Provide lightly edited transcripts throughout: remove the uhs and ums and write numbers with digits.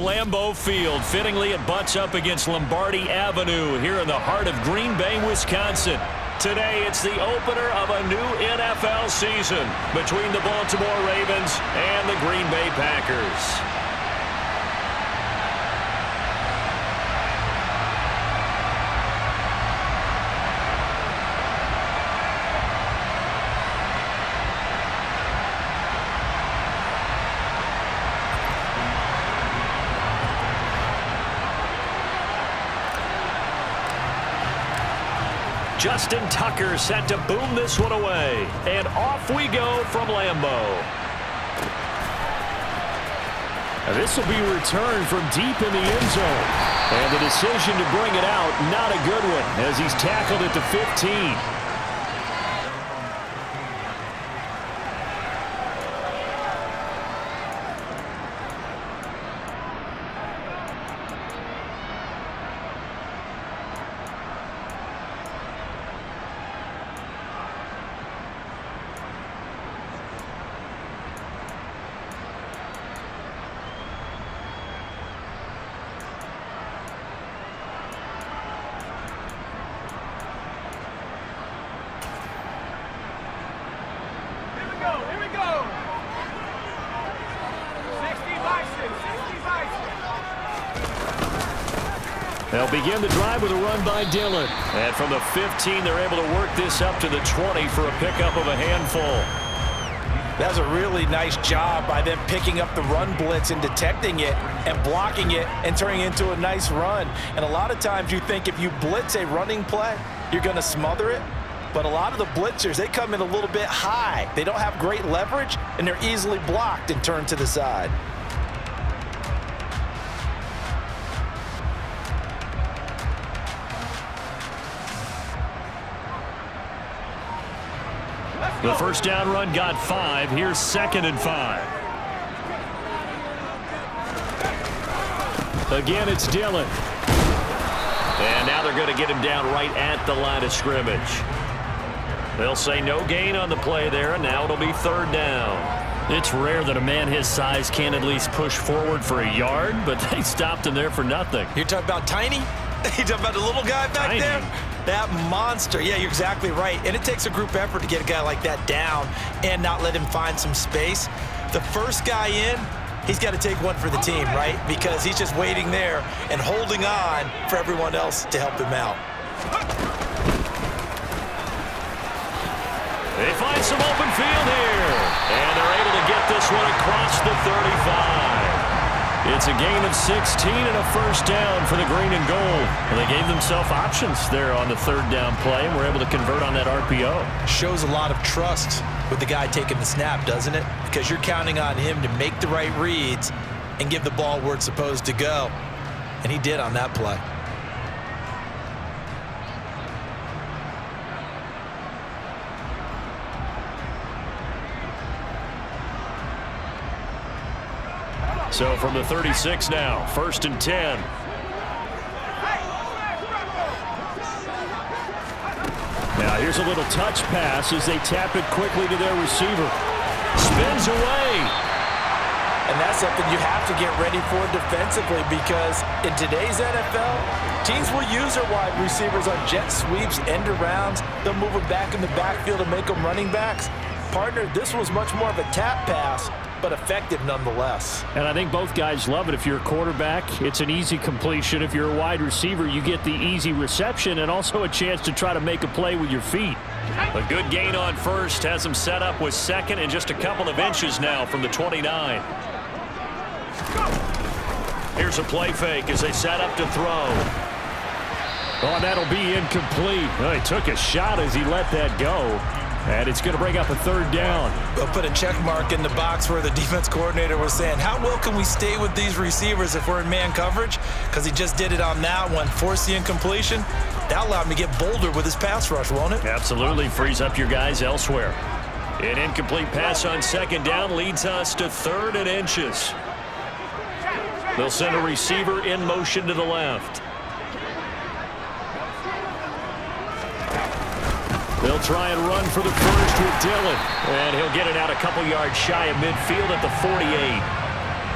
Lambeau Field. Fittingly, it butts up against Lombardi Avenue here in the heart of Green Bay, Wisconsin. Today, it's the opener of a new NFL season between the Baltimore Ravens and the Green Bay Packers. Justin Tucker set to boom this one away. And off we go from Lambeau. This will be returned from deep in the end zone. And the decision to bring it out, not a good one, as he's tackled at the 15. They'll begin the drive with a run by Dillon. And from the 15, they're able to work this up to the 20 for a pickup of a handful. That's a really nice job by them picking up the run blitz and detecting it and blocking it and turning it into a nice run. And a lot of times you think if you blitz a running play, you're going to smother it. But a lot of the blitzers, they come in a little bit high. They don't have great leverage, and they're easily blocked and turned to the side. The first down run got 5. Here's 2nd and 5. Again, it's Dillon. And now they're going to get him down right at the line of scrimmage. They'll say no gain on the play there, and now it'll be 3rd down. It's rare that a man his size can at least push forward for a yard, but they stopped him there for nothing. You're talking about tiny? You're talking about the little guy back there? That monster. Yeah, you're exactly right. And it takes a group effort to get a guy like that down and not let him find some space. The first guy in, he's got to take one for the team, right? Because he's just waiting there and holding on for everyone else to help him out. They find some open field here. And they're able to get this one across the 35. It's a gain of 16 and a first down for the green and gold. And they gave themselves options there on the 3rd down play and were able to convert on that RPO. Shows a lot of trust with the guy taking the snap, doesn't it? Because you're counting on him to make the right reads and give the ball where it's supposed to go. And he did on that play. So from the 36 now, 1st and 10. Now here's a little touch pass as they tap it quickly to their receiver. Spins away. And that's something you have to get ready for defensively, because in today's NFL, teams will use their wide receivers on jet sweeps, end arounds. They'll move it back in the backfield and make them running backs. Partner, this was much more of a tap pass, but effective nonetheless. And I think both guys love it. If you're a quarterback, it's an easy completion. If you're a wide receiver, you get the easy reception and also a chance to try to make a play with your feet. A good gain on first has them set up with 2nd and just a couple of inches now from the 29. Here's a play fake as they set up to throw. Oh, that'll be incomplete. Oh, he took a shot as he let that go. And it's going to bring up a 3rd down. They'll put a check mark in the box where the defense coordinator was saying, how well can we stay with these receivers if we're in man coverage? Because he just did it on that one, forced the incompletion. That allowed him to get bolder with his pass rush, won't it? Absolutely. Frees up your guys elsewhere. An incomplete pass on 2nd down leads us to 3rd and inches. They'll send a receiver in motion to the left. They'll try and run for the first with Dillon. And he'll get it out a couple yards shy of midfield at the 48.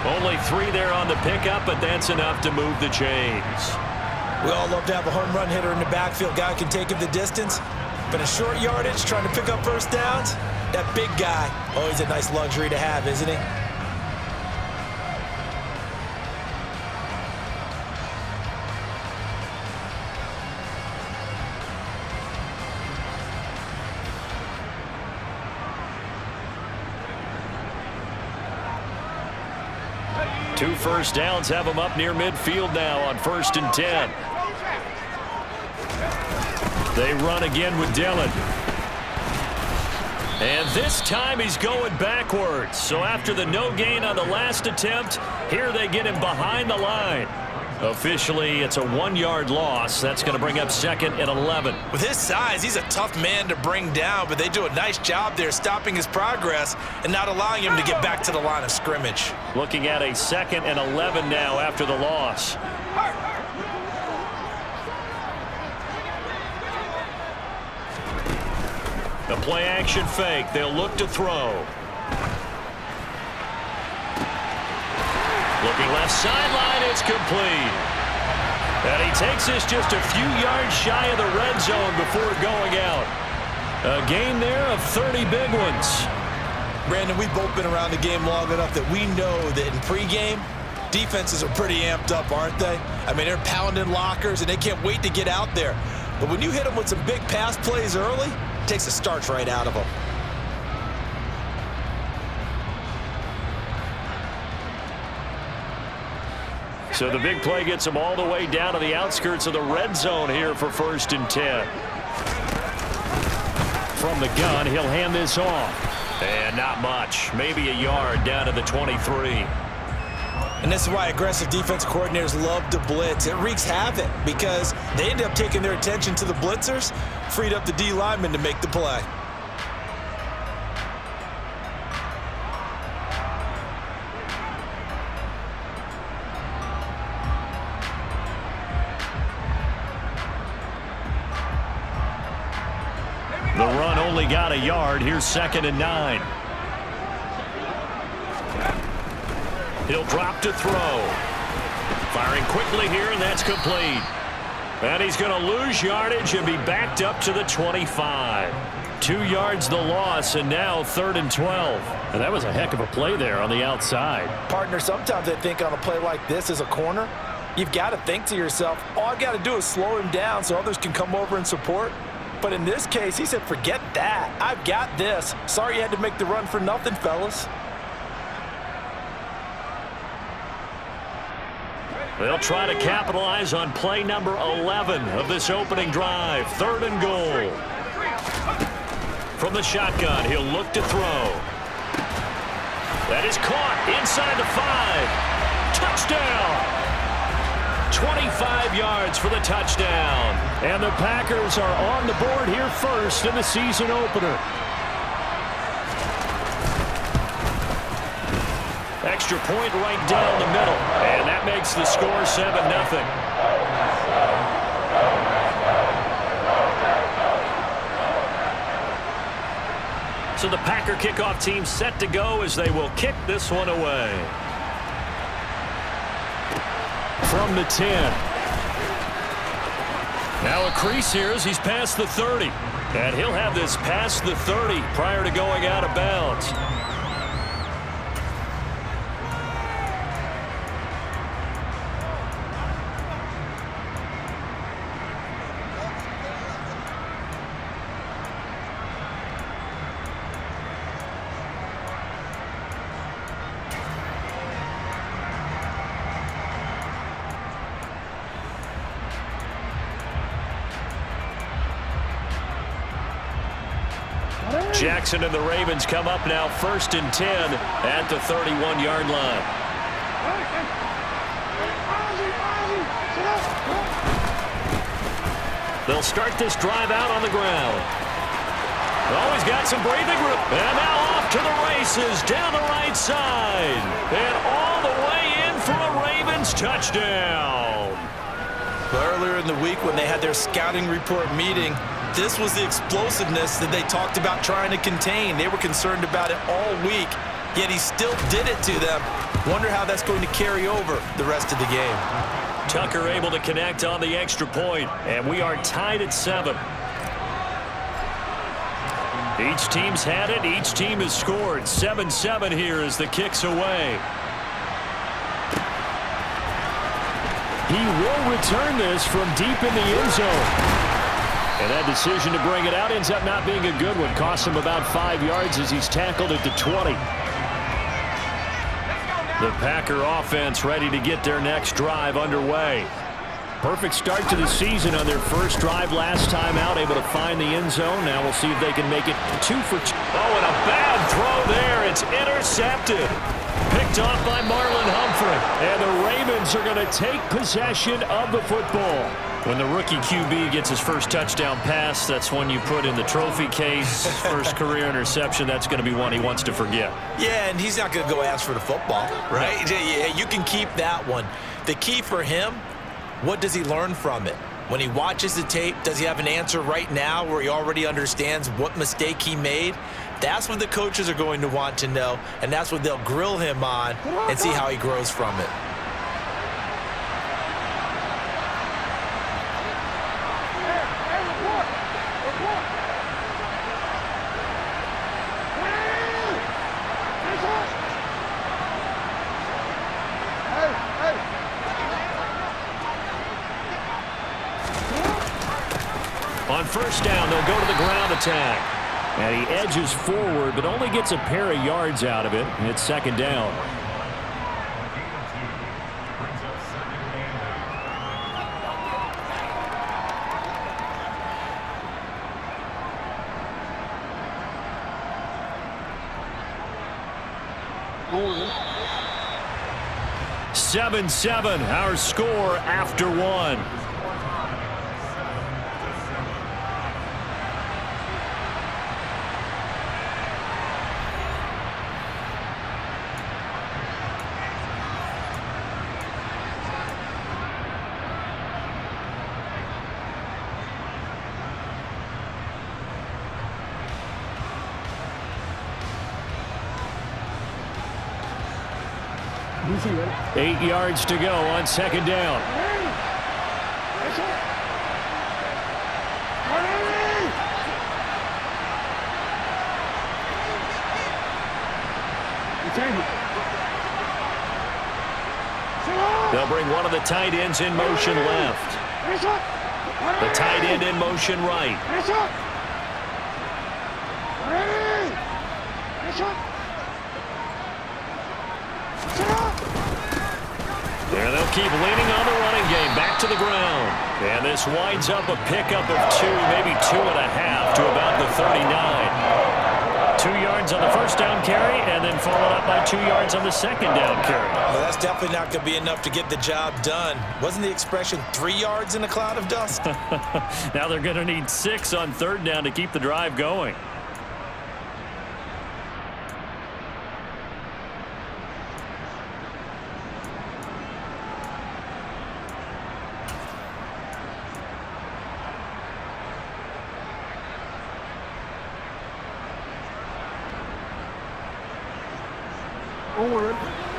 Only 3 there on the pickup, but that's enough to move the chains. We all love to have a home run hitter in the backfield. Guy can take him the distance. But in short yardage, trying to pick up first downs, that big guy, always a nice luxury to have, isn't he? Two first downs have him up near midfield now on 1st and 10. They run again with Dillon. And this time he's going backwards. So after the no gain on the last attempt, here they get him behind the line. Officially, it's a 1-yard loss. That's going to bring up 2nd and 11. With his size, he's a tough man to bring down, but they do a nice job there stopping his progress and not allowing him to get back to the line of scrimmage. Looking at a 2nd and 11 now after the loss. The play action fake. They'll look to throw. Looking left sideline. It's complete. And he takes this just a few yards shy of the red zone before going out. A gain there of 30 big ones. Brandon, we've both been around the game long enough that we know that in pregame, defenses are pretty amped up, aren't they? I mean, they're pounding lockers, and they can't wait to get out there. But when you hit them with some big pass plays early, it takes the starch right out of them. So the big play gets him all the way down to the outskirts of the red zone here for 1st and 10. From the gun, he'll hand this off. And not much. Maybe a yard down to the 23. And this is why aggressive defense coordinators love to blitz. It wreaks havoc because they end up taking their attention to the blitzers, freed up the D lineman to make the play. The run only got a yard. Here's 2nd and 9. He'll drop to throw. Firing quickly here, and that's complete. And he's going to lose yardage and be backed up to the 25. 2 yards the loss, and now 3rd and 12. And that was a heck of a play there on the outside. Partner, sometimes I think on a play like this as a corner, you've got to think to yourself, all I've got to do is slow him down so others can come over and support. But in this case, he said, forget that. I've got this. Sorry you had to make the run for nothing, fellas. They'll try to capitalize on play number 11 of this opening drive. 3rd and goal. From the shotgun, he'll look to throw. That is caught inside the 5. Touchdown! 25 yards for the touchdown. And the Packers are on the board here first in the season opener. Extra point right down the middle. And that makes the score 7-0. So the Packer kickoff team set to go as they will kick this one away. From the 10. Now a crease here as he's past the 30. And he'll have this past the 30 prior to going out of bounds. Jackson and the Ravens come up now 1st and 10 at the 31-yard line. They'll start this drive out on the ground. Oh, he's got some breathing room. And now off to the races down the right side. And all the way in for a Ravens touchdown. Earlier in the week when they had their scouting report meeting, this was the explosiveness that they talked about trying to contain. They were concerned about it all week. yet he still did it to them. Wonder how that's going to carry over the rest of the game. Tucker able to connect on the extra point, and we are tied at 7. Each team's had it. Each team has scored. 7-7 here as the kick's away. He will return this from deep in the end zone. And that decision to bring it out ends up not being a good one. Costs him about 5 yards as he's tackled at the 20. The Packer offense ready to get their next drive underway. Perfect start to the season on their first drive last time out, able to find the end zone. Now we'll see if they can make it 2 for 2. Oh, and a bad throw there. It's intercepted. Picked off by Marlon Humphrey. And the Ravens are going to take possession of the football. When the rookie QB gets his first touchdown pass, that's when you put in the trophy case. First career interception, that's going to be one he wants to forget. Yeah, and he's not going to go ask for the football, right? Yeah, you can keep that one. The key for him, what does he learn from it? When he watches the tape, does he have an answer right now where he already understands what mistake he made? That's what the coaches are going to want to know, and that's what they'll grill him on and see how he grows from it. On first down, they'll go to the ground attack. And he edges forward, but only gets a pair of yards out of it. It's second down. Seven, our score after 1. Eight yards to go on second down. They'll bring one of the tight ends in motion left. The tight end in motion right. There they'll keep leaning on the running game. Back to the ground. And this winds up a pickup of 2, maybe 2.5 to about the 39. 2 yards on the first down carry, and then followed up by 2 yards on the second down carry. Well, that's definitely not going to be enough to get the job done. Wasn't the expression 3 yards in a cloud of dust? Now they're going to need 6 on third down to keep the drive going.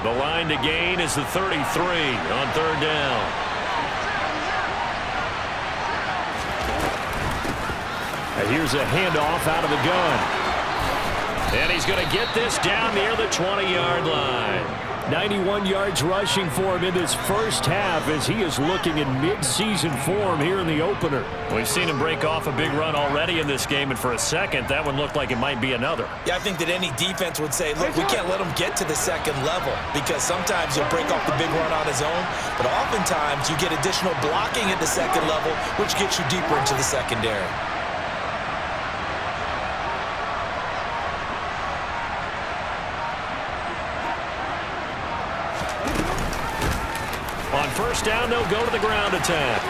The line to gain is the 33 on third down. And here's a handoff out of the gun. And he's going to get this down near the 20-yard line. 91 yards rushing for him in this first half as he is looking in mid-season form here in the opener. We've seen him break off a big run already in this game, and for a second, that one looked like it might be another. Yeah, I think that any defense would say, look, we can't let him get to the second level because sometimes he'll break off the big run on his own, but oftentimes you get additional blocking at the second level, which gets you deeper into the secondary. On first down, they'll go to the ground attack.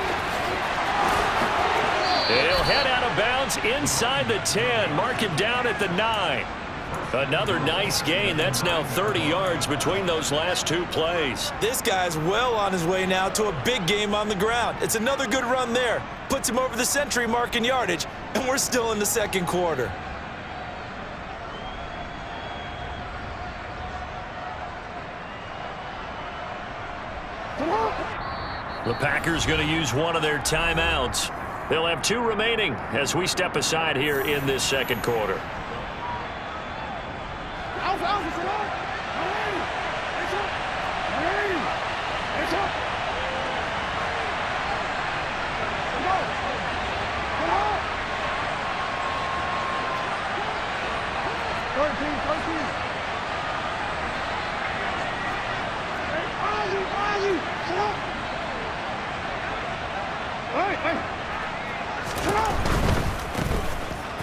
He'll head out of bounds inside the 10. Mark him down at the 9. Another nice gain. That's now 30 yards between those last 2 plays. This guy's well on his way now to a big game on the ground. It's another good run there. Puts him over the century mark in yardage, and we're still in the second quarter. The Packers going to use one of their timeouts. They'll have 2 remaining as we step aside here in this second quarter.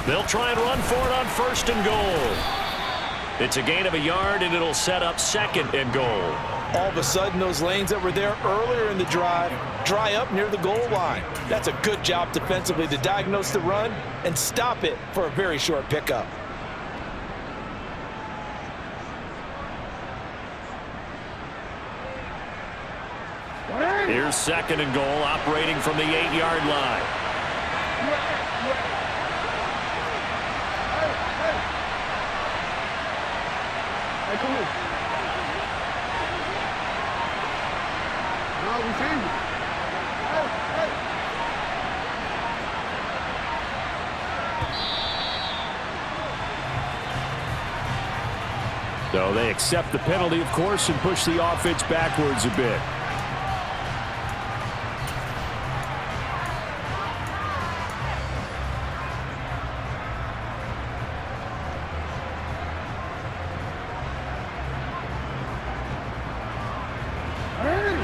They'll try and run for it on 1st and goal. It's a gain of a yard, and it'll set up 2nd and goal. All of a sudden, those lanes that were there earlier in the drive dry up near the goal line. That's a good job defensively to diagnose the run and stop it for a very short pickup. Here's 2nd and goal, operating from the 8-yard line. So they accept the penalty, of course, and push the offense backwards a bit.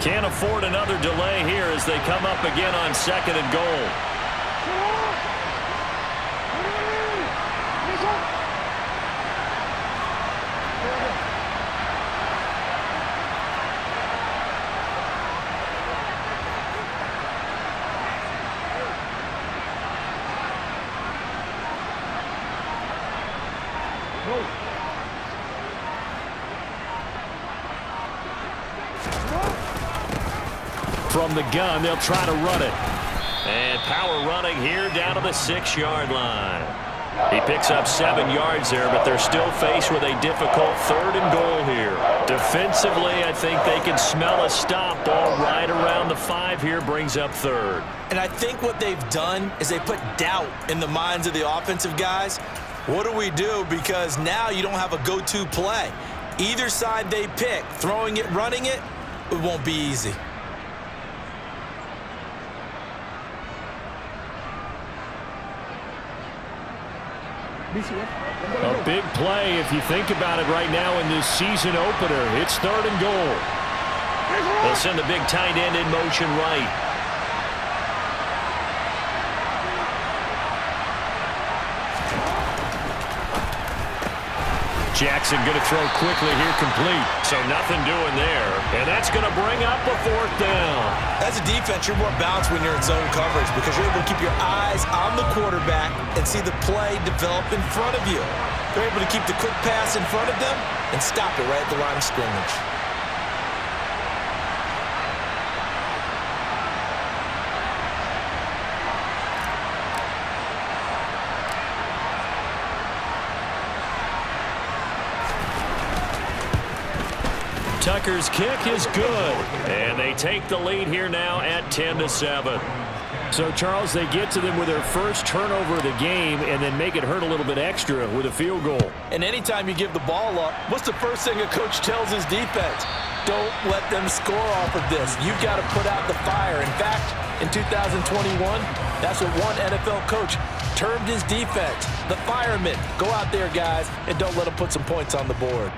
Can't afford another delay here as they come up again on 2nd and goal. From the gun, they'll try to run it. And power running here down to the 6-yard line. He picks up 7 yards there, but they're still faced with a difficult 3rd and goal here. Defensively, I think they can smell a stop. Ball right around the 5 here, brings up 3rd. And I think what they've done is they put doubt in the minds of the offensive guys. What do we do? Because now you don't have a go-to play. Either side they pick, throwing it, running it, it won't be easy. A big play if you think about it right now in this season opener. It's 3rd and goal. They'll send the big tight end in motion right. Jackson going to throw quickly here, complete. So nothing doing there. And that's going to bring up a 4th down. As a defense, you're more balanced when you're in zone coverage because you're able to keep your eyes on the quarterback and see the play develop in front of you. They're able to keep the quick pass in front of them and stop it right at the line of scrimmage. Tucker's kick is good. And they take the lead here now at 10-7. So, Charles, they get to them with their first turnover of the game and then make it hurt a little bit extra with a field goal. And anytime you give the ball up, what's the first thing a coach tells his defense? Don't let them score off of this. You've got to put out the fire. In fact, in 2021, that's what one NFL coach termed his defense. The firemen. Go out there, guys, and don't let them put some points on the board.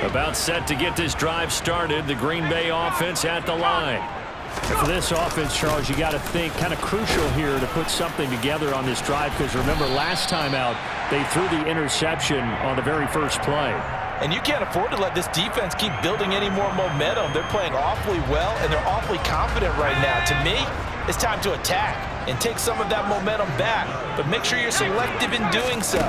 About set to get this drive started. The Green Bay offense at the line. And for this offense, Charles, you got to think kind of crucial here to put something together on this drive because remember last time out they threw the interception on the very first play. And you can't afford to let this defense keep building any more momentum. They're playing awfully well and they're awfully confident right now. To me, it's time to attack. and take some of that momentum back. But make sure you're selective in doing so.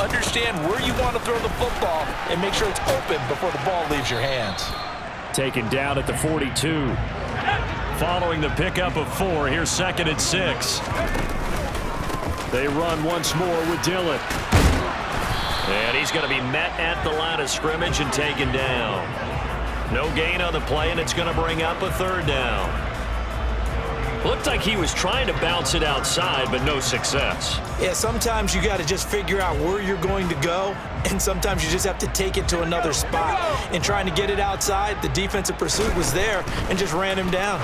Understand where you want to throw the football and make sure it's open before the ball leaves your hands. Taken down at the 42. Following the pickup of 4, here's 2nd and 6. They run once more with Dillon. And he's going to be met at the line of scrimmage and taken down. No gain on the play, and it's going to bring up a 3rd down. Looked like he was trying to bounce it outside, but no success. Yeah, sometimes you got to just figure out where you're going to go, and sometimes you just have to take it to another spot. And trying to get it outside, the defensive pursuit was there and just ran him down.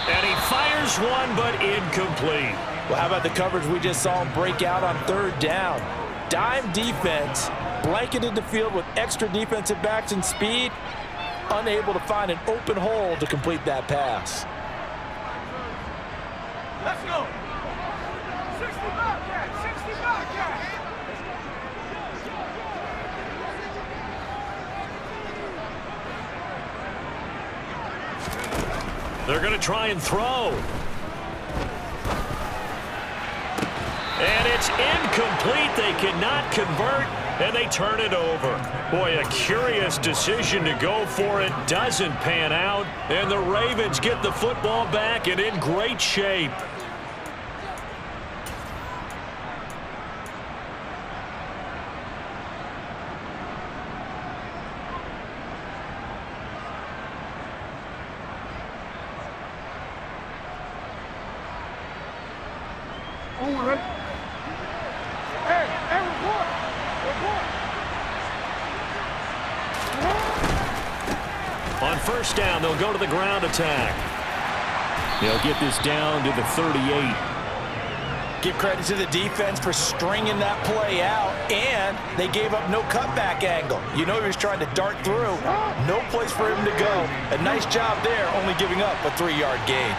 And he fires one, but incomplete. Well, how about the coverage we just saw him break out on 3rd down? Dime defense, blanketed the field with extra defensive backs and speed, unable to find an open hole to complete that pass. Let's go. 60 Bobcat, 60 Bobcat. They're going to try and throw. And it's incomplete. They cannot convert, and they turn it over. Boy, a curious decision to go for it. Doesn't pan out, and the Ravens get the football back and in great shape. On 1st down, they'll go to the ground attack. They'll get this down to the 38. Give credit to the defense for stringing that play out, and they gave up no cutback angle. You know he was trying to dart through. No place for him to go. A nice job there, only giving up a 3-yard gain.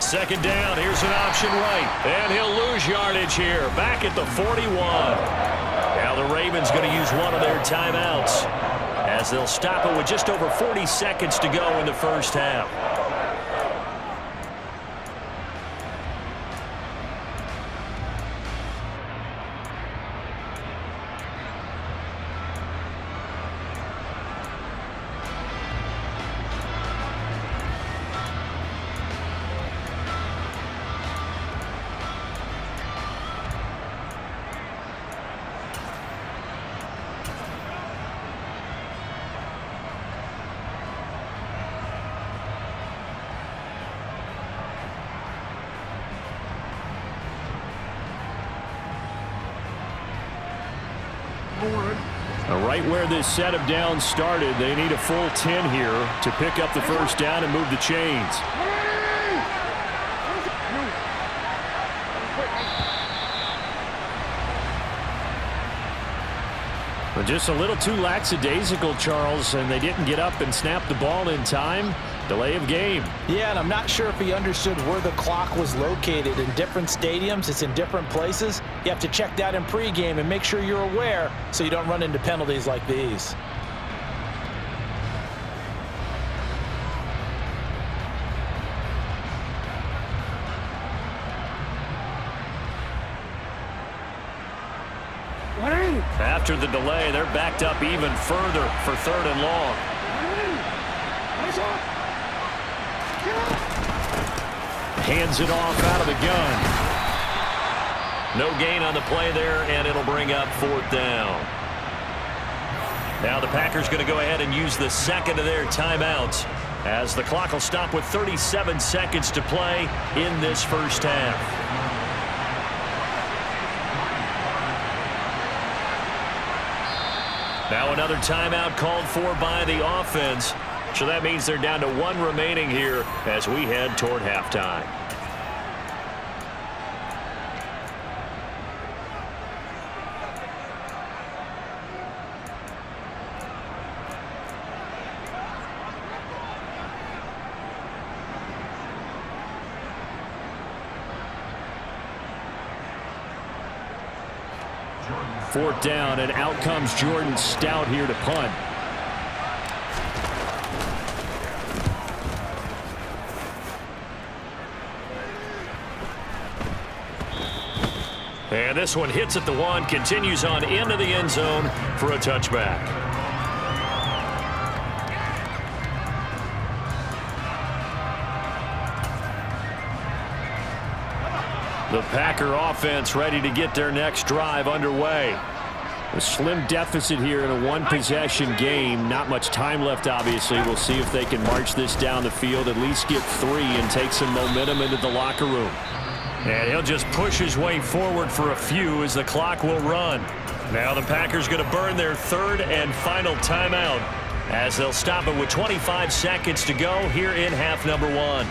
2nd down, here's an option right, and he'll lose yardage here, back at the 41. Now the Ravens going to use one of their timeouts as they'll stop it with just over 40 seconds to go in the 1st half. Right where this set of downs started, they need a full 10 here to pick up the 1st down and move the chains. But just a little too lackadaisical, Charles, and they didn't get up and snap the ball in time. Delay of game. Yeah, and I'm not sure if he understood where the clock was located. In different stadiums, it's in different places. You have to check that in pregame and make sure you're aware so you don't run into penalties like these. After the delay, they're backed up even further for 3rd and long. Hands it off out of the gun. No gain on the play there, and it'll bring up 4th down. Now the Packers going to go ahead and use the 2nd of their timeouts as the clock will stop with 37 seconds to play in this 1st half. Now another timeout called for by the offense. So that means they're down to 1 remaining here as we head toward halftime. 4th down, and out comes Jordan Stout here to punt. And this one hits at the 1, continues on into the end zone for a touchback. The Packer offense ready to get their next drive underway. A slim deficit here in a one-possession game. Not much time left, obviously. We'll see if they can march this down the field, at least get 3 and take some momentum into the locker room. And he'll just push his way forward for a few as the clock will run. Now the Packers going to burn their 3rd and final timeout as they'll stop it with 25 seconds to go here in half number 1.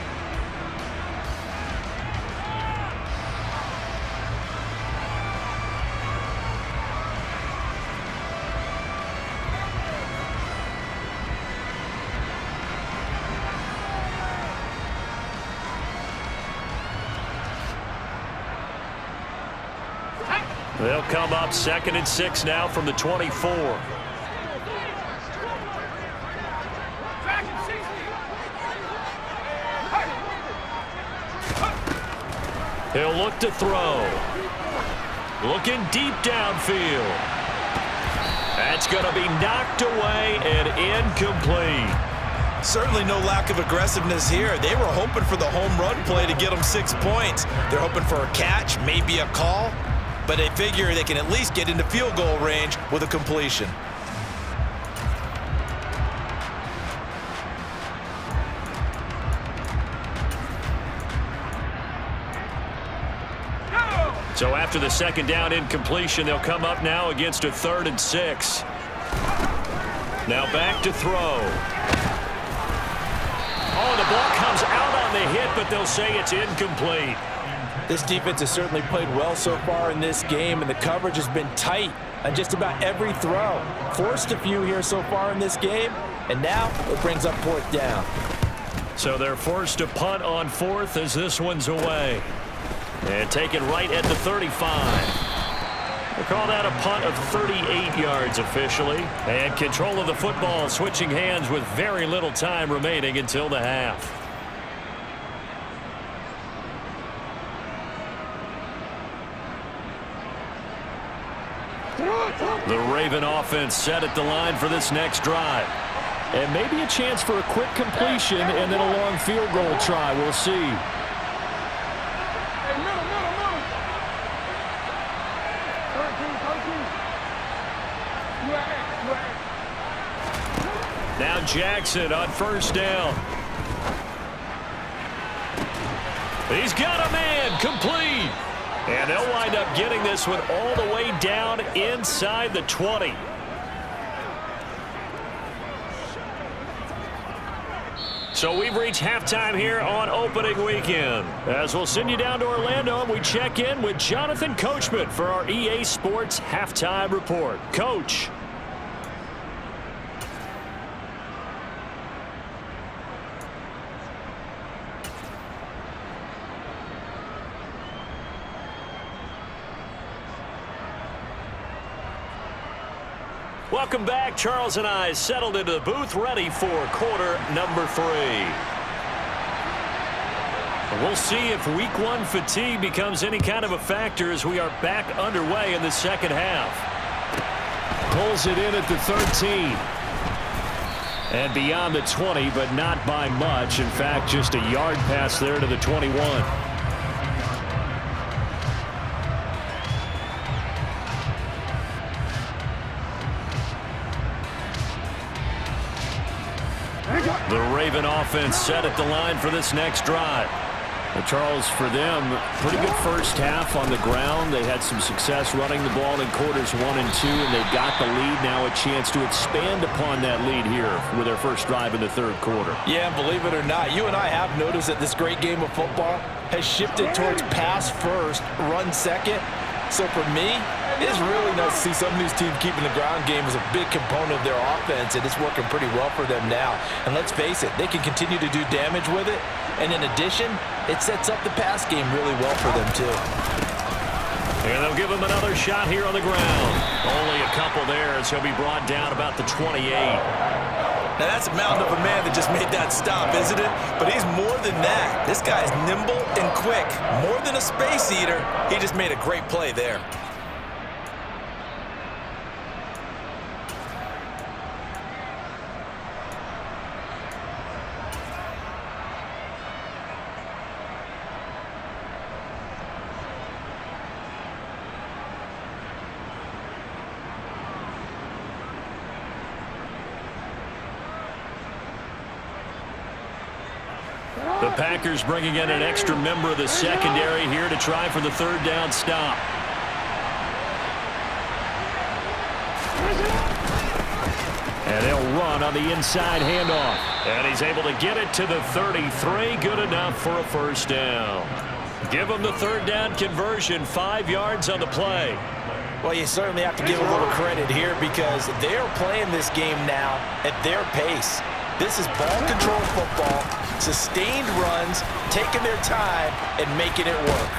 They'll come up 2nd and 6 now from the 24. He'll look to throw. Looking deep downfield. That's going to be knocked away and incomplete. Certainly no lack of aggressiveness here. They were hoping for the home run play to get them 6 points. They're hoping for a catch, maybe a call. But they figure they can at least get into field goal range with a completion. So after the 2nd down incompletion, they'll come up now against a 3rd and 6. Now back to throw. Oh, the ball comes out on the hit, but they'll say it's incomplete. This defense has certainly played well so far in this game, and the coverage has been tight on just about every throw. Forced a few here so far in this game, and now it brings up 4th down. So they're forced to punt on 4th as this one's away. And taken right at the 35. We'll call that a punt of 38 yards officially. And control of the football switching hands with very little time remaining until the half. The Raven offense set at the line for this next drive. And maybe a chance for a quick completion and then a long field goal try. We'll see. Now Jackson on 1st down. He's got a man, complete. And they'll wind up getting this one all the way down inside the 20. So we've reached halftime here on opening weekend. As we'll send you down to Orlando, and we check in with Jonathan Coachman for our EA Sports Halftime Report. Coach. Welcome back. Charles and I settled into the booth, ready for quarter number 3. We'll see if week 1 fatigue becomes any kind of a factor as we are back underway in the 2nd half. Pulls it in at the 13. And beyond the 20, but not by much. In fact, just a yard pass there to the 21. The Raven offense set at the line for this next drive. Well, Charles, for them, pretty good first half on the ground. They had some success running the ball in quarters 1 and 2, and they got the lead. Now a chance to expand upon that lead here with their first drive in the 3rd quarter. Yeah, believe it or not, you and I have noticed that this great game of football has shifted towards pass first, run second. So for me, it's really nice to see some of these teams keeping the ground game as a big component of their offense, and it's working pretty well for them now. And let's face it, they can continue to do damage with it. And in addition, it sets up the pass game really well for them too. And they'll give him another shot here on the ground. Only a couple there as he'll be brought down about the 28. Now, that's a mountain of a man that just made that stop, isn't it? But he's more than that. This guy's nimble and quick. More than a space eater. He just made a great play there. The Packers bringing in an extra member of the secondary here to try for the third down stop. And they'll run on the inside handoff. And he's able to get it to the 33. Good enough for a first down. Give him the third down conversion. 5 yards on the play. Well, you certainly have to give a little credit here because they're playing this game now at their pace. This is ball control football, sustained runs, taking their time and making it work.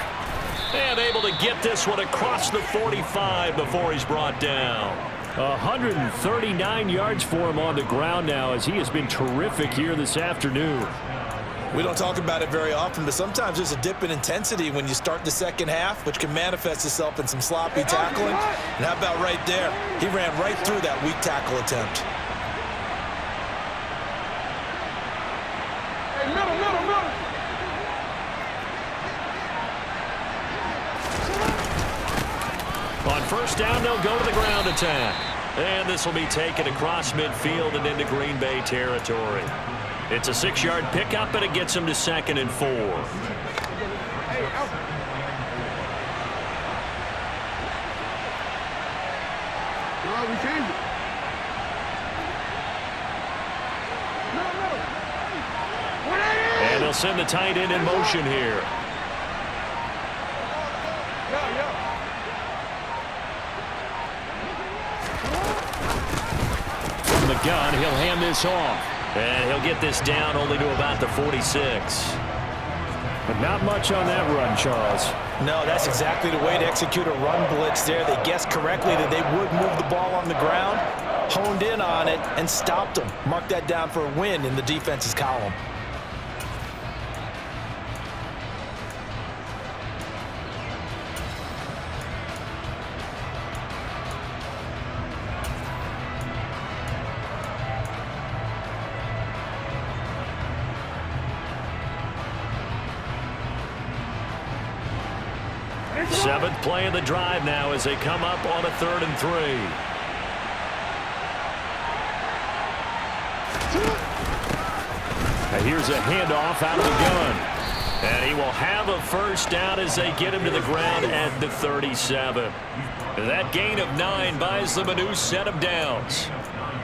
And able to get this one across the 45 before he's brought down. 139 yards for him on the ground now as he has been terrific here this afternoon. We don't talk about it very often, but sometimes there's a dip in intensity when you start the second half, which can manifest itself in some sloppy tackling. And how about right there? He ran right through that weak tackle attempt. On first down, they'll go to the ground attack. And this will be taken across midfield and into Green Bay territory. It's a 6-yard pickup, and it gets them to 2nd and 4. And they'll send the tight end in motion here. From the gun, he'll hand this off. And he'll get this down only to about the 46. But not much on that run, Charles. No, that's exactly the way to execute a run blitz there. They guessed correctly that they would move the ball on the ground, honed in on it, and stopped them. Mark that down for a win in the defense's column. Seventh play of the drive now as they come up on a 3rd and 3. And here's a handoff out of the gun. And he will have a first down as they get him to the ground at the 37. That gain of 9 buys them a new set of downs.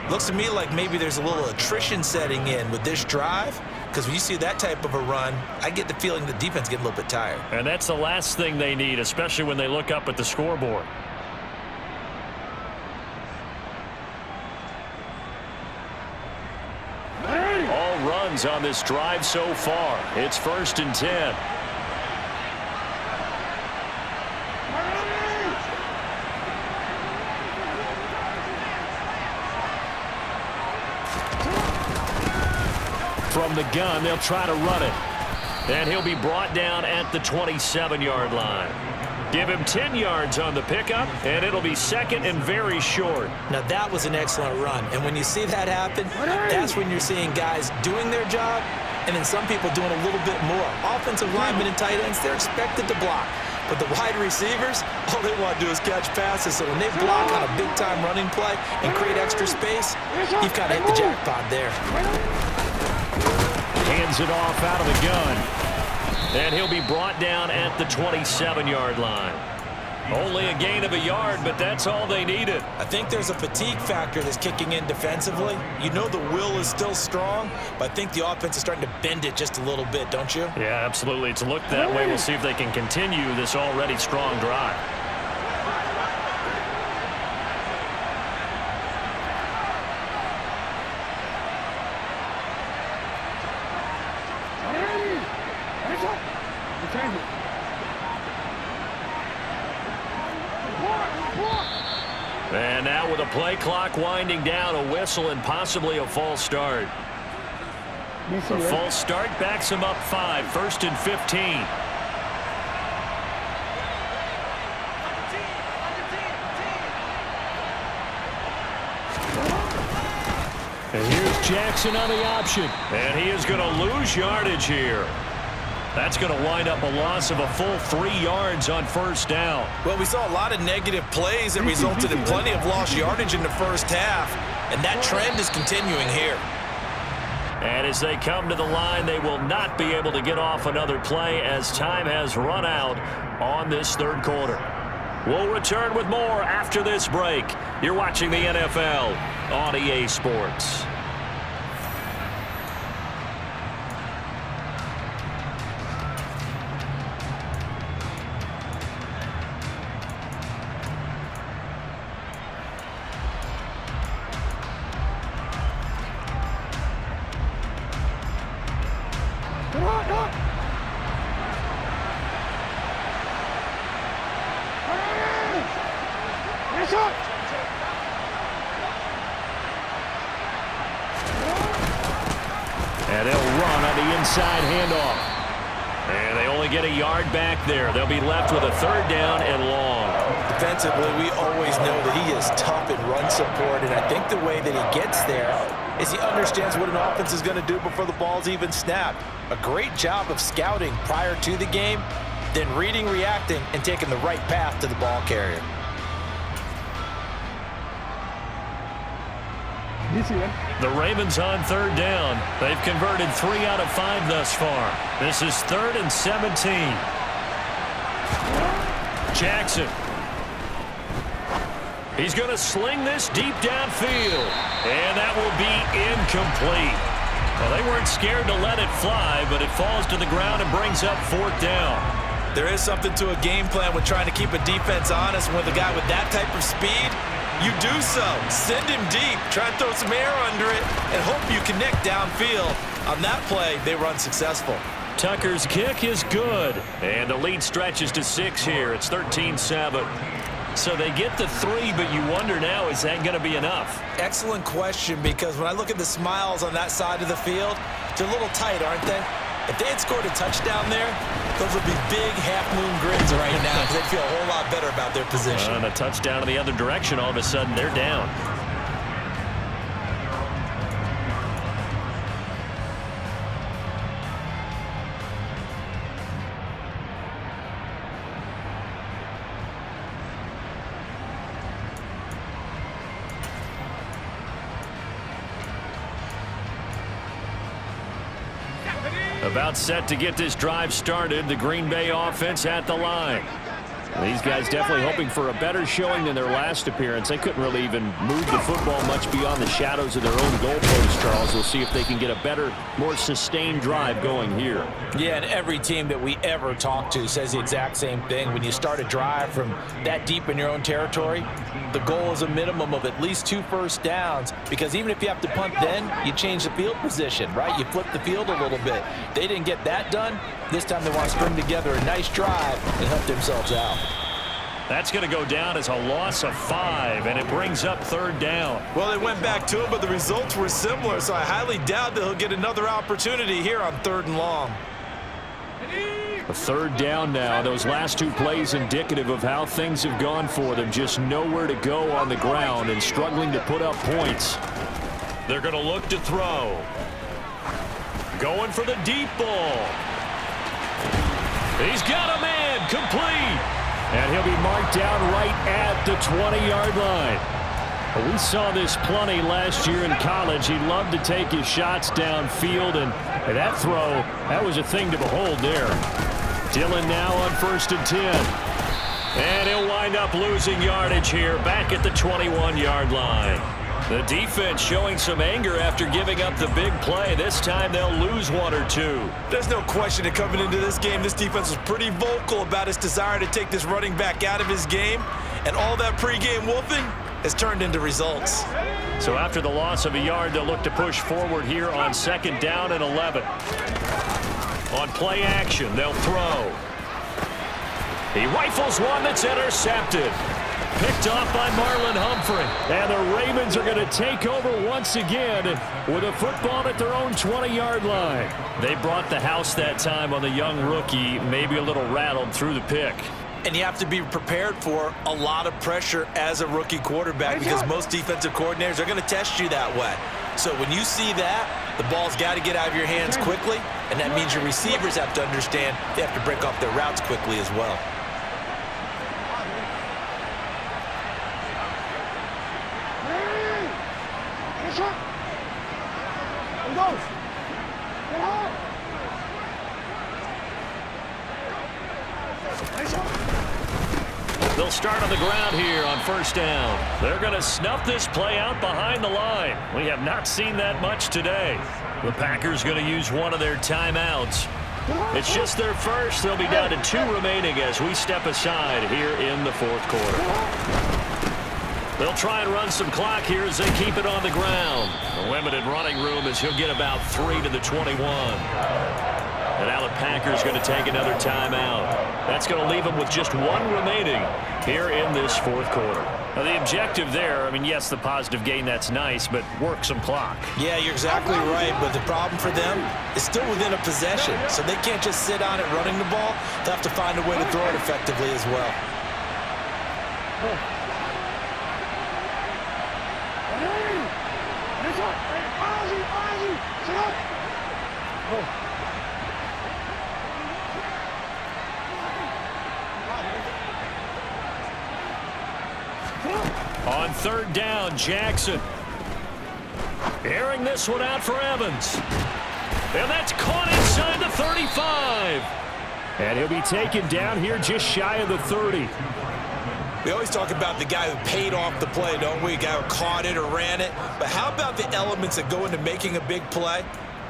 Looks to me like maybe there's a little attrition setting in with this drive, because when you see that type of a run, I get the feeling the defense get a little bit tired. And that's the last thing they need, especially when they look up at the scoreboard. All runs on this drive so far. It's 1st and 10. From the gun, they'll try to run it. And he'll be brought down at the 27-yard line. Give him 10 yards on the pickup, and it'll be 2nd and very short. Now, that was an excellent run. And when you see that happen, that's when you're seeing guys doing their job, and then some people doing a little bit more. Offensive linemen and tight ends, they're expected to block. But the wide receivers, all they want to do is catch passes. So when they block on a big-time running play and create extra space, you've kind of hit the jackpot there. Hands it off out of the gun. And he'll be brought down at the 27-yard line. Only a gain of a yard, but that's all they needed. I think there's a fatigue factor that's kicking in defensively. You know the will is still strong, but I think the offense is starting to bend it just a little bit, don't you? Yeah, absolutely. It's looked that way. We'll see if they can continue this already strong drive. And now with a play clock winding down, a whistle and possibly a false start. The false start backs him up 5, 1st and 15. And here's Jackson on the option. And he is going to lose yardage here. That's going to wind up a loss of a full 3 yards on 1st down. Well, we saw a lot of negative plays that resulted in plenty of lost yardage in the first half, and that trend is continuing here. And as they come to the line, they will not be able to get off another play as time has run out on this 3rd quarter. We'll return with more after this break. You're watching the NFL on EA Sports. And they'll run on the inside handoff. And they only get a yard back there. They'll be left with a 3rd down and long. Defensively, we always know that he is tough in run support, and I think the way that he gets there is he understands what an offense is going to do before the ball's even snapped. A great job of scouting prior to the game, then reading, reacting, and taking the right path to the ball carrier. The Ravens on 3rd down. They've converted 3 out of 5 thus far. This is 3rd and 17. Jackson. He's going to sling this deep downfield. And that will be incomplete. Well, they weren't scared to let it fly, but it falls to the ground and brings up 4th down. There is something to a game plan with trying to keep a defense honest. With a guy with that type of speed, you do so. Send him deep. Try and throw some air under it and hope you connect downfield. On that play, they run successful. Tucker's kick is good. And the lead stretches to 6 here. It's 13-7. So they get the 3, but you wonder now, is that going to be enough? Excellent question, because when I look at the smiles on that side of the field, they're a little tight, aren't they? If they had scored a touchdown there, those would be big half-moon grins right now because they'd feel a whole lot better about their position. And a touchdown in the other direction, all of a sudden they're down. About set to get this drive started. The Green Bay offense at the line. These guys definitely hoping for a better showing than their last appearance. They couldn't really even move the football much beyond the shadows of their own goalpost, Charles. We'll see if they can get a better, more sustained drive going here. Yeah, and every team that we ever talk to says the exact same thing. When you start a drive from that deep in your own territory, the goal is a minimum of at least 2 first downs, because even if you have to punt then, you change the field position, right? You flip the field a little bit. They didn't get that done. This time they want to string together a nice drive and help themselves out. That's going to go down as a loss of 5, and it brings up 3rd down. Well, they went back to him, but the results were similar, so I highly doubt that he'll get another opportunity here on 3rd and long. A 3rd down now. Those last 2 plays indicative of how things have gone for them. Just nowhere to go on the ground and struggling to put up points. They're going to look to throw. Going for the deep ball. He's got a man, complete. And he'll be marked down right at the 20-yard line. We saw this plenty last year in college. He loved to take his shots downfield, and that throw, that was a thing to behold there. Dillon now on 1st and 10. And he'll wind up losing yardage here back at the 21-yard line. The defense showing some anger after giving up the big play. This time they'll lose 1 or 2. There's no question that coming into this game, this defense was pretty vocal about its desire to take this running back out of his game. And all that pregame wolfing has turned into results. So after the loss of a yard, they'll look to push forward here on 2nd down and 11. On play action, they'll throw. He rifles one that's intercepted. Picked off by Marlon Humphrey. And the Ravens are going to take over once again with a football at their own 20-yard line. They brought the house that time on the young rookie, maybe a little rattled through the pick. And you have to be prepared for a lot of pressure as a rookie quarterback because most defensive coordinators are going to test you that way. So when you see that, the ball's got to get out of your hands quickly, and that means your receivers have to understand they have to break off their routes quickly as well. They'll start on the ground here on first down. They're going to snuff this play out behind the line. We have not seen that much today. The Packers going to use one of their timeouts. It's just their first. They'll be down to 2 remaining as we step aside here in the fourth quarter. They'll try and run some clock here as they keep it on the ground. The limited running room as he'll get about 3 to the 21. And now the Packers going to take another timeout. That's going to leave them with just 1 remaining here in this fourth quarter. Now the objective there, I mean, yes, the positive gain, that's nice, but work some clock. Yeah, you're exactly right, but the problem for them is still within a possession, so they can't just sit on it running the ball. They'll have to find a way to throw it effectively as well. On third down, Jackson. Airing this one out for Evans. And that's caught inside the 35. And he'll be taken down here just shy of the 30. We always talk about the guy who paid off the play, don't we? A guy who caught it or ran it. But how about the elements that go into making a big play?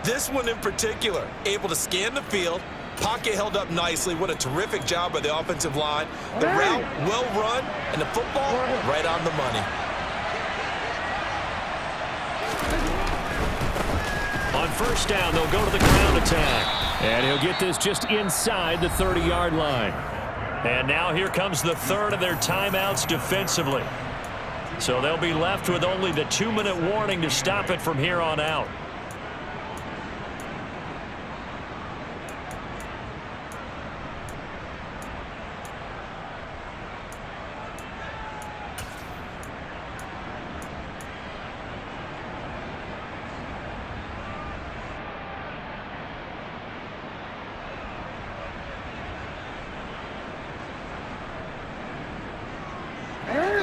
This one in particular, able to scan the field, pocket held up nicely. What a terrific job by the offensive line. The route well run, and the football right on the money. On first down, they'll go to the ground attack. And he'll get this just inside the 30-yard line. And now here comes the third of their timeouts defensively. So they'll be left with only the 2-minute warning to stop it from here on out.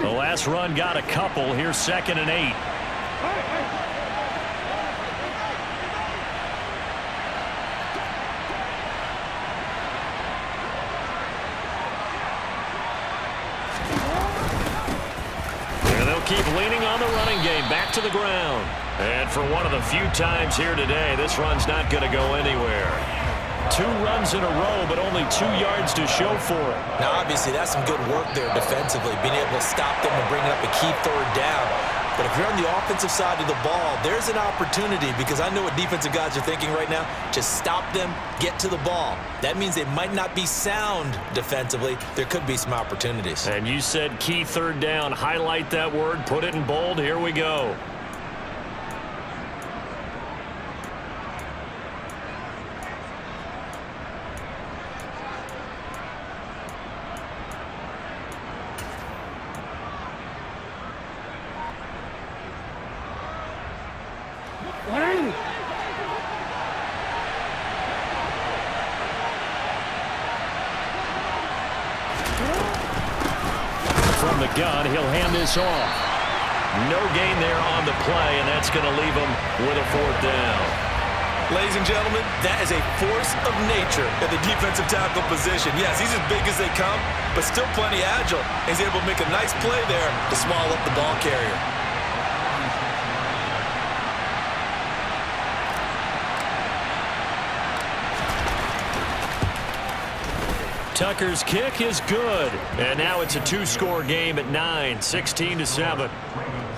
The last run got a couple. Here's 2nd and 8. And they'll keep leaning on the running game. Back to the ground. And for one of the few times here today, this run's not going to go anywhere. 2 runs in a row, but only 2 yards to show for it. Now, obviously, that's some good work there defensively, being able to stop them and bring up a key third down. But if you're on the offensive side of the ball, there's an opportunity because I know what defensive guys are thinking right now. Just stop them, get to the ball. That means they might not be sound defensively. There could be some opportunities. And you said key third down. Highlight that word. Put it in bold. Here we go. From the gun, he'll hand this off. No gain there on the play, and that's going to leave him with a 4th down. Ladies and gentlemen, that is a force of nature at the defensive tackle position. Yes, he's as big as they come, but still plenty agile. He's able to make a nice play there to swallow up the ball carrier. Tucker's kick is good. And now it's a 2-score game at 9, 16-7.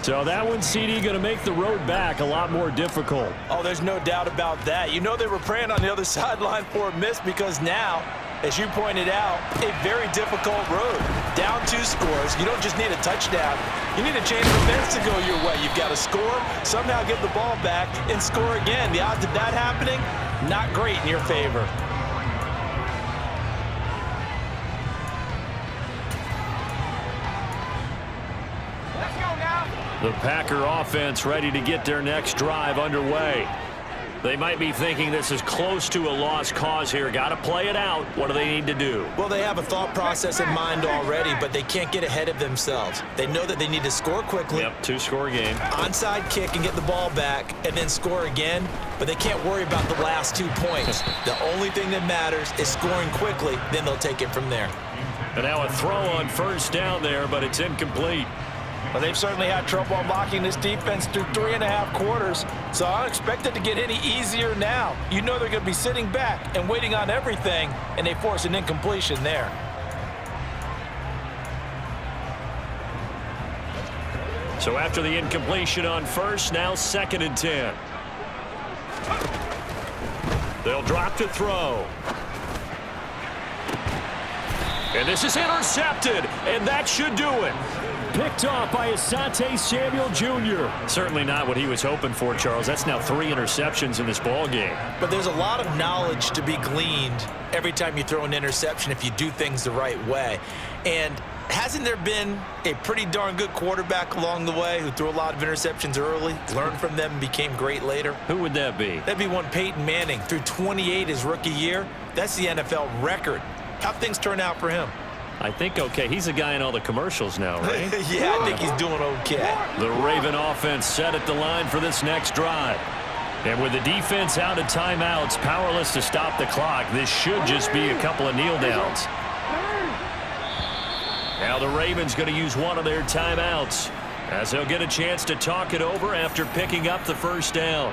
So that one, CD, going to make the road back a lot more difficult. Oh, there's no doubt about that. You know they were praying on the other sideline for a miss because now As you pointed out, a very difficult road. Down 2 scores. You don't just need a touchdown. You need a chain of events to go your way. You've got to score, somehow get the ball back, and score again. The odds of that happening, not great in your favor. Let's go now. The Packer offense ready to get their next drive underway. They might be thinking this is close to a lost cause here. Got to play it out. What do they need to do? Well, they have a thought process in mind already, but they can't get ahead of themselves. They know that they need to score quickly. Yep, 2-score game. Onside kick and get the ball back and then score again, but they can't worry about the last 2 points. The only thing that matters is scoring quickly, then they'll take it from there. And now a throw on first down there, but it's incomplete. Well, they've certainly had trouble unlocking this defense through 3.5 quarters, so I don't expect it to get any easier now. You know they're going to be sitting back and waiting on everything, and they force an incompletion there. So after the incompletion on first, now 2nd and 10. They'll drop to throw. And this is intercepted, and that should do it. Picked off by Asante Samuel Jr. Certainly not what he was hoping for, Charles. That's now 3 interceptions in this ball game. But there's a lot of knowledge to be gleaned every time you throw an interception if you do things the right way. And hasn't there been a pretty darn good quarterback along the way who threw a lot of interceptions early, learned from them, and became great later? Who would that be? That'd be one Peyton Manning. Threw 28 his rookie year. That's the NFL record. How'd things turn out for him? I think okay. He's a guy in all the commercials now, right? Yeah, I think he's doing okay. The Raven offense set at the line for this next drive. And with the defense out of timeouts, powerless to stop the clock, this should just be a couple of kneel downs. Now the Ravens going to use one of their timeouts as they'll get a chance to talk it over after picking up the first down.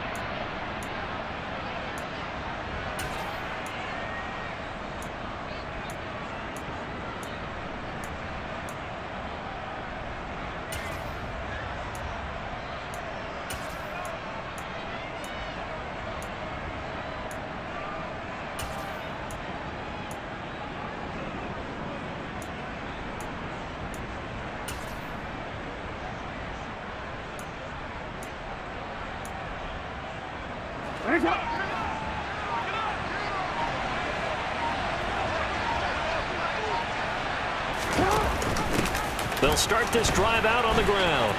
They'll start this drive out on the ground.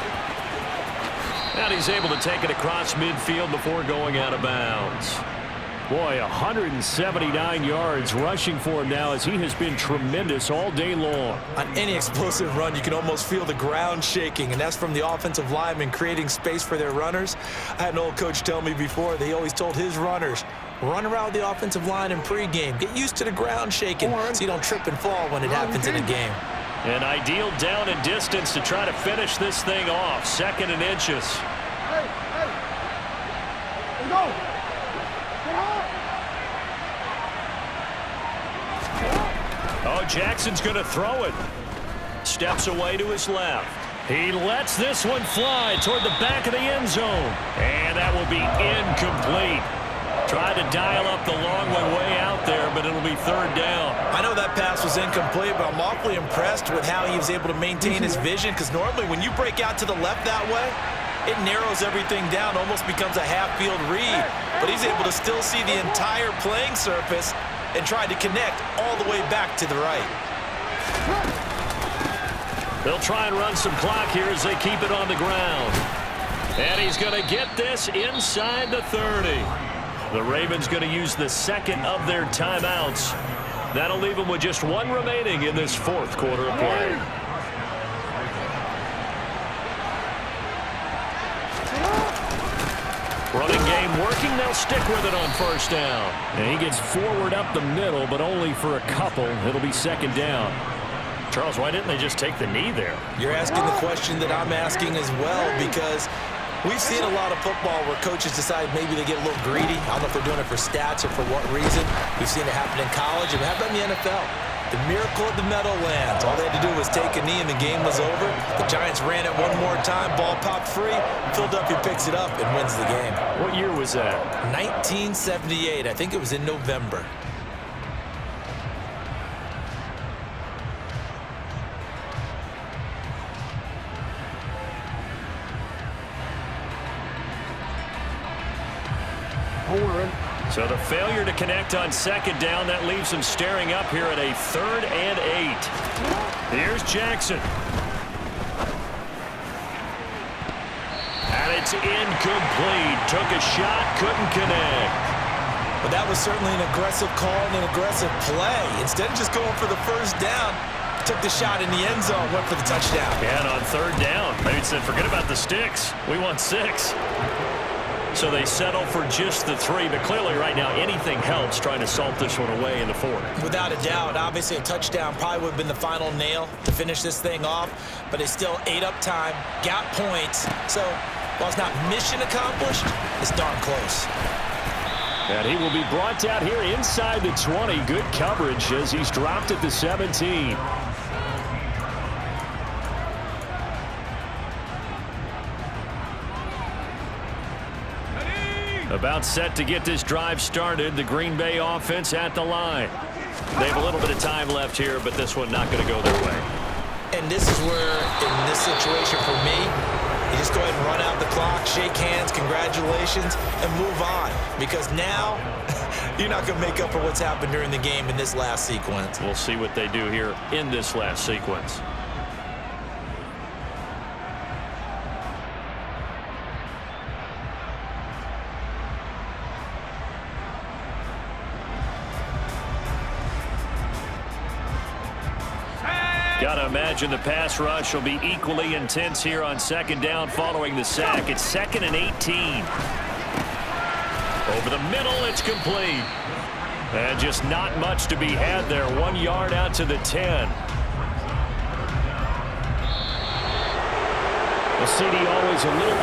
And he's able to take it across midfield before going out of bounds. Boy, 179 yards rushing for him now as he has been tremendous all day long. On any explosive run, you can almost feel the ground shaking, and that's from the offensive linemen creating space for their runners. I had an old coach tell me before, they always told his runners, run around the offensive line in pregame. Get used to the ground shaking so you don't trip and fall when it happens in a game. An ideal down and distance to try to finish this thing off. 2nd and inches. Hey, let's go. Oh, Jackson's going to throw it. Steps away to his left. He lets this one fly toward the back of the end zone. And that will be incomplete. Tried to dial up the long one way out there, but it'll be 3rd down. I know that pass was incomplete, but I'm awfully impressed with how he was able to maintain his vision, because normally when you break out to the left that way, it narrows everything down, almost becomes a half-field read. But he's able to still see the entire playing surface and try to connect all the way back to the right. They'll try and run some clock here as they keep it on the ground. And he's going to get this inside the 30. The Ravens going to use the 2nd of their timeouts. That'll leave them with just 1 remaining in this 4th quarter of play. Running game working. They'll stick with it on first down. And he gets forward up the middle, but only for a couple. It'll be 2nd down. Charles, why didn't they just take the knee there? You're asking the question that I'm asking as well, because we've seen a lot of football where coaches decide maybe they get a little greedy. I don't know if they're doing it for stats or for what reason. We've seen it happen in college, and it happened in the NFL. The miracle at the Meadowlands. All they had to do was take a knee, and the game was over. The Giants ran it one more time. Ball popped free. Philadelphia picks it up and wins the game. What year was that? 1978. I think it was in November. So the failure to connect on second down, that leaves him staring up here at a 3rd and 8. Here's Jackson. And it's incomplete. Took a shot, couldn't connect. But that was certainly an aggressive call and an aggressive play. Instead of just going for the first down, took the shot in the end zone, went for the touchdown. And on 3rd down, maybe said, forget about the sticks. We want 6. So they settle for just the 3, but clearly right now anything helps trying to salt this one away in the 4th. Without a doubt, obviously a touchdown probably would have been the final nail to finish this thing off, but it's still ate up time, got points. So while it's not mission accomplished, it's darn close. And he will be brought down here inside the 20. Good coverage as he's dropped at the 17. About set to get this drive started. The Green Bay offense at the line. They have a little bit of time left here, but this one not going to go their way. And this is where, in this situation for me, you just go ahead and run out the clock, shake hands, congratulations, and move on. Because now, you're not going to make up for what's happened during the game in this last sequence. We'll see what they do here in this last sequence. Got to imagine the pass rush will be equally intense here on second down following the sack. It's 2nd and 18. Over the middle, it's complete. And just not much to be had there. 1 yard out to the 10. Well, CD always a little